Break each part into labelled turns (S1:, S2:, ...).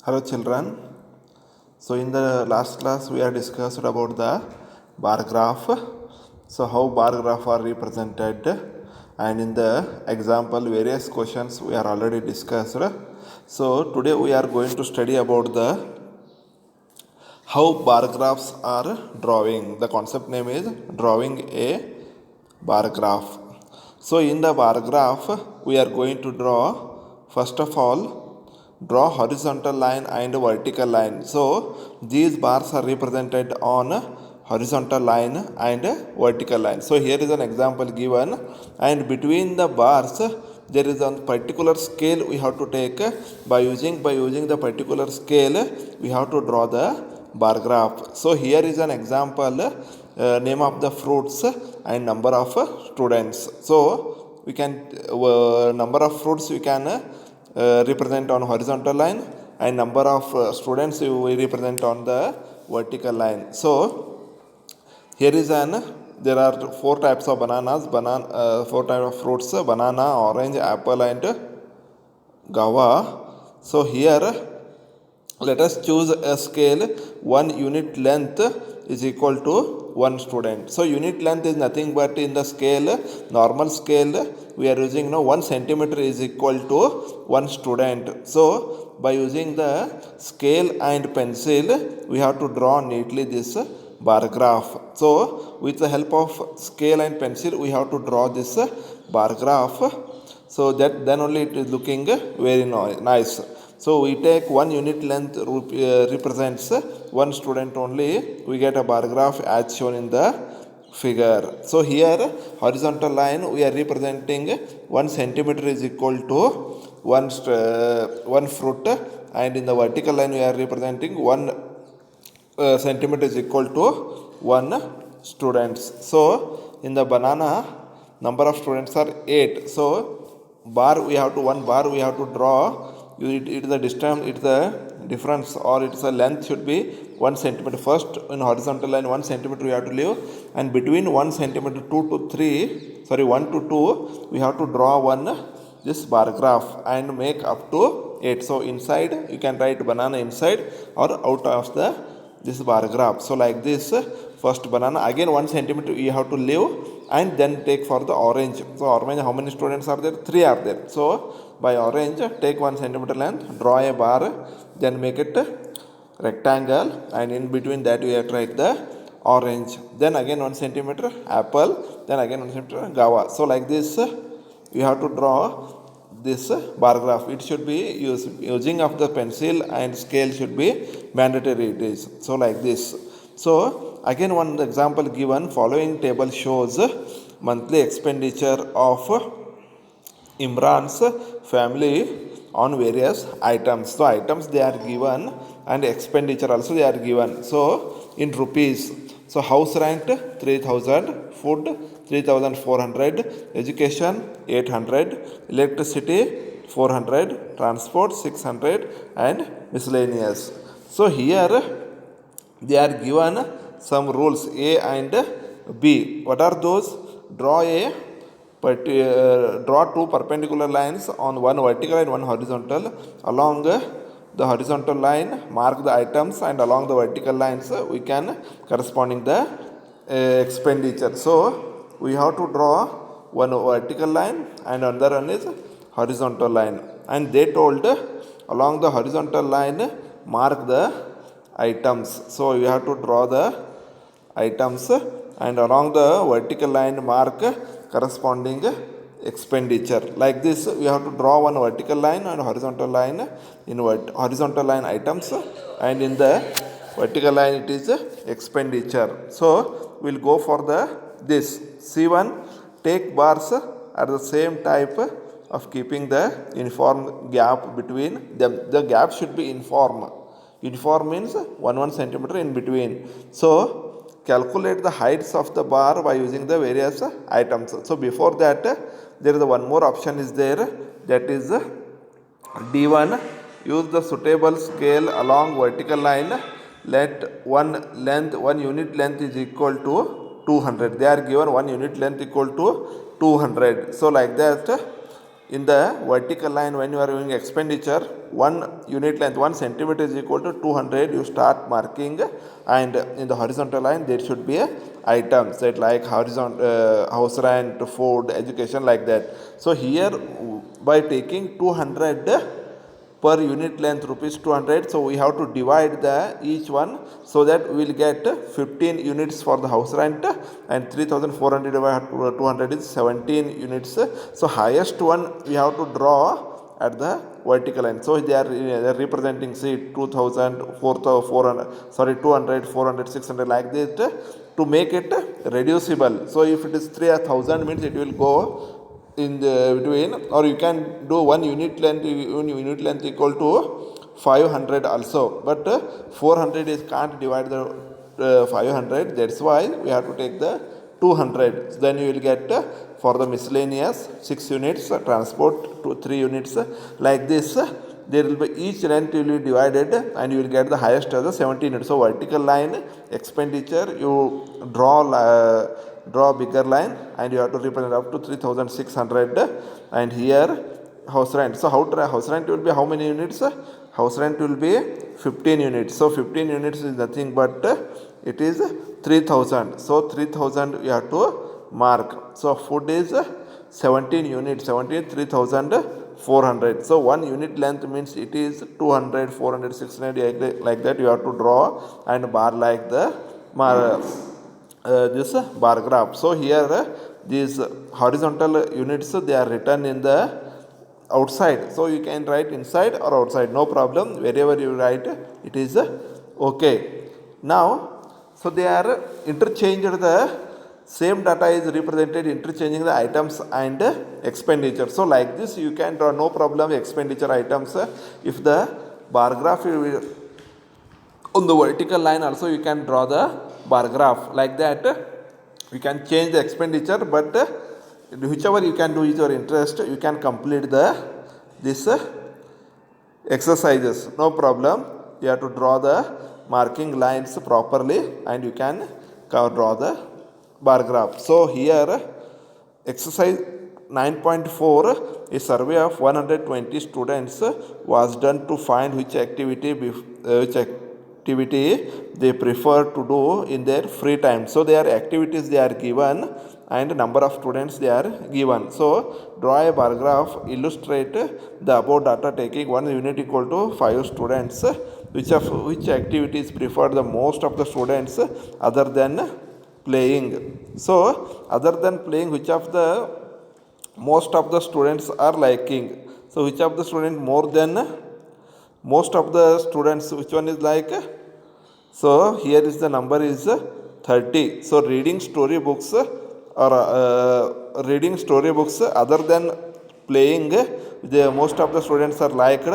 S1: Hello children. So in the last class we have discussed about the bar graph. So how bar graph are represented, and in the example various questions we are already discussed. So today we are going to study about the how bar graphs are drawing. The concept name is drawing a bar graph. So in the bar graph we are going to draw, first of all, draw horizontal line and vertical line. So these bars are represented on horizontal line and vertical line. So here is an example given, and between the bars there is a particular scale we have to take. By using the particular scale we have to draw the bar graph. So here is an example, name of the fruits and number of students. So we can number of fruits we can represent on horizontal line, and number of students we represent on the vertical line. So here is there are four types of four types of fruits: banana, orange, apple, and guava. So here let us choose a scale. 1 unit length is equal to 1 student. So unit length is nothing but, in the scale, normal scale, we are using 1 centimeter is equal to 1 student. So by using the scale and pencil we have to draw neatly this bar graph. So with the help of scale and pencil we have to draw this bar graph, so that then only it is looking very nice. So we take 1 unit length represents 1 student only. We get a bar graph as shown in the figure. So here horizontal line we are representing 1 centimeter is equal to one fruit, and in the vertical line we are representing 1 centimeter is equal to 1 students. So in the banana number of students are 8. So one bar we have to draw. It is the distance, it's the difference, or it's the length should be 1 centimeter. First in horizontal line 1 centimeter we have to leave, and between 1 centimeter 1 to 2 we have to draw this bar graph and make up to 8. So inside you can write banana inside or out of this bar graph. So like this, first banana, again 1 centimeter you have to leave, and then take for the orange. So orange, how many students are there? 3 are there. So by orange take 1 centimeter length, draw a bar, then make it rectangle, and in between that we have to write the orange. Then again 1 centimeter apple, then again 1 centimeter guava. So like this you have to draw this bar graph. It should be using of the pencil and scale should be mandatory, it is. So like this. So again one example given, following table shows monthly expenditure of Imran's family on various items. So items they are given, and expenditure also they are given. So in rupees, so house rent 3,000, food 3,400, education 800, electricity 400, transport 600, and miscellaneous. So here they are given some rules A and B. What are those? Draw two perpendicular lines on one vertical and one horizontal. Along the horizontal line mark the items, and along the vertical lines we can corresponding the expenditure. So we have to draw one vertical line and another one is horizontal line, and they told along the horizontal line mark the items. So you have to draw the items, and along the vertical line mark corresponding expenditure. Like this we have to draw one vertical line and horizontal line. In horizontal line items, and in the vertical line it is expenditure. So we'll go for this C1. Take bars at the same type of keeping the uniform gap between them. The gap should be uniform. Uniform means 1 centimeter in between. So calculate the heights of the bar by using the various items. So before that there is one more option is there, that is D1. Use the suitable scale along vertical line. Let one unit length is equal to 200. They are given 1 unit length equal to 200. So like that in the vertical line when you are doing expenditure, 1 unit length 1 centimeter is equal to 200, you start marking, and in the horizontal line there should be a items that like house rent, food, education, like that. So here by taking 200 per unit length rupees 200, so we have to divide the each one, so that we will get 15 units for the house rent, and 3400 divided by 200 is 17 units. So highest one we have to draw at the vertical line. So they are representing, say, 2000, 4400, sorry, 200, 400, 600, like this, to make it reducible. So if it is 3000 means it will go in the between, or you can do one unit length equal to 500 also, but 400 is can't divide the 500, that's why we have to take the 200. Then you will get for the miscellaneous 6 units, transport to 3 units, like this. There will be each length will be divided, and you will get the highest as the 17 units. So vertical line expenditure, you draw bigger line, and you have to represent up to 3600. And here house rent, so house rent will be how many units? House rent will be 15 units. So 15 units is nothing but it is 3000. So 3000 you have to mark. So food is 17 units, 17 3400. So 1 unit length means it is 200, 400, 600, like that you have to draw and bar like the this bar graph. So here these horizontal units, they are written in the outside, so you can write inside or outside, no problem, wherever you write it is okay. Now, so they are interchanged, the same data is represented interchanging the items and expenditure. So like this you can draw, no problem, expenditure items. If the bar graph on the vertical line also, you can draw the bar graph like that. You can change the expenditure, but whichever you can do is your interest, you can complete this exercises, no problem. You have to draw the marking lines properly, and you can draw the bar graph. So here exercise 9.4, a survey of 120 students was done to find which activity they prefer to do in their free time. So their activities they are given, and number of students they are given. So draw a bar graph, illustrate the above data taking 1 unit equal to 5 students. Which activities prefer the most of the students other than playing? So other than playing, which of the most of the students are liking? So which of the students more than most of the students, which one is like? So here is the number is 30. So reading storybooks reading storybooks other than playing, the most of the students are liked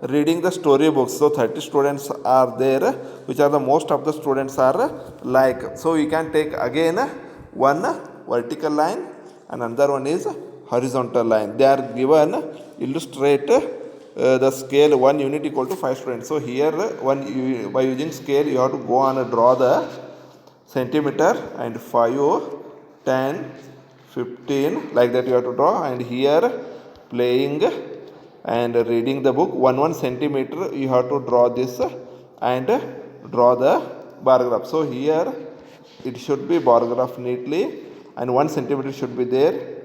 S1: reading the storybooks. So 30 students are there, which are the most of the students are like. So we can take again one vertical line and another one is horizontal line. They are given, illustrate the scale 1 unit equal to 5 students. So here by using scale you have to go on and draw the centimeter, and 5, 10, 15, like that you have to draw. And here playing and reading the book 1 centimeter you have to draw this and draw the bar graph. So here it should be bar graph neatly, and 1 centimeter should be there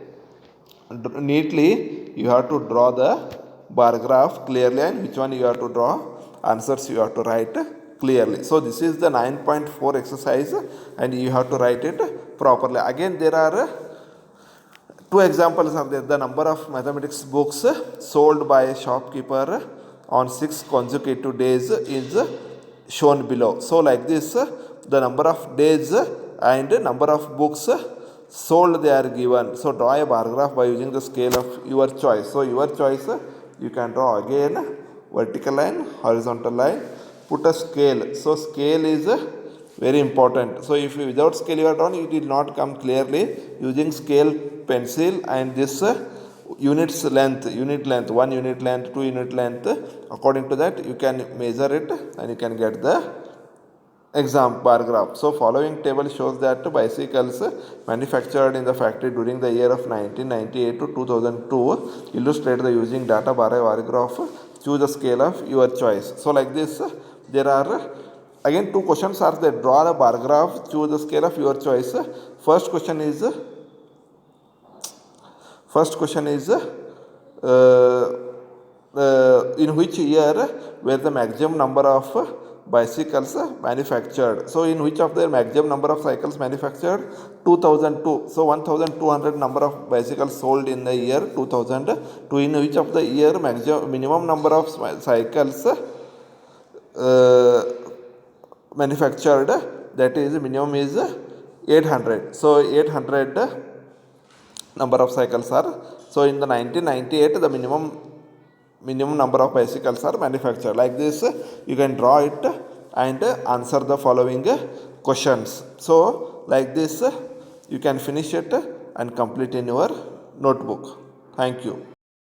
S1: neatly. You have to draw the bar graph clearly, and which one you have to draw, answers you have to write clearly. So this is the 9.4 exercise, and you have to write it properly. Again there are 2 examples are there. The number of mathematics books sold by a shopkeeper on 6 consecutive days is shown below. So like this, the number of days and number of books sold they are given. So draw a bar graph by using the scale of your choice. So your choice, you can draw again vertical line, horizontal line, put a scale. So scale is very important. So if you without scale you are drawn, it will not come clearly. Using scale pencil and this unit length, 1 unit length, 2 unit length, according to that you can measure it and you can get the exam bar graph. So following table shows that bicycles manufactured in the factory during the year of 1998 to 2002 illustrate the using data bar graph. Choose the scale of your choice. So like this, there are again two questions are there. Draw a bar graph. Choose the scale of your choice. First question is in which year were the maximum number of bicycles manufactured. So in which of the maximum number of cycles manufactured? 2002. So 1200 number of bicycles sold in the year 2002. In which of the year minimum number of cycles manufactured, that is minimum is 800. So 800 number of cycles are. So in the 1998 the minimum number of bicycles are manufactured. Like this you can draw it and answer the following questions. So like this you can finish it and complete in your notebook. Thank you.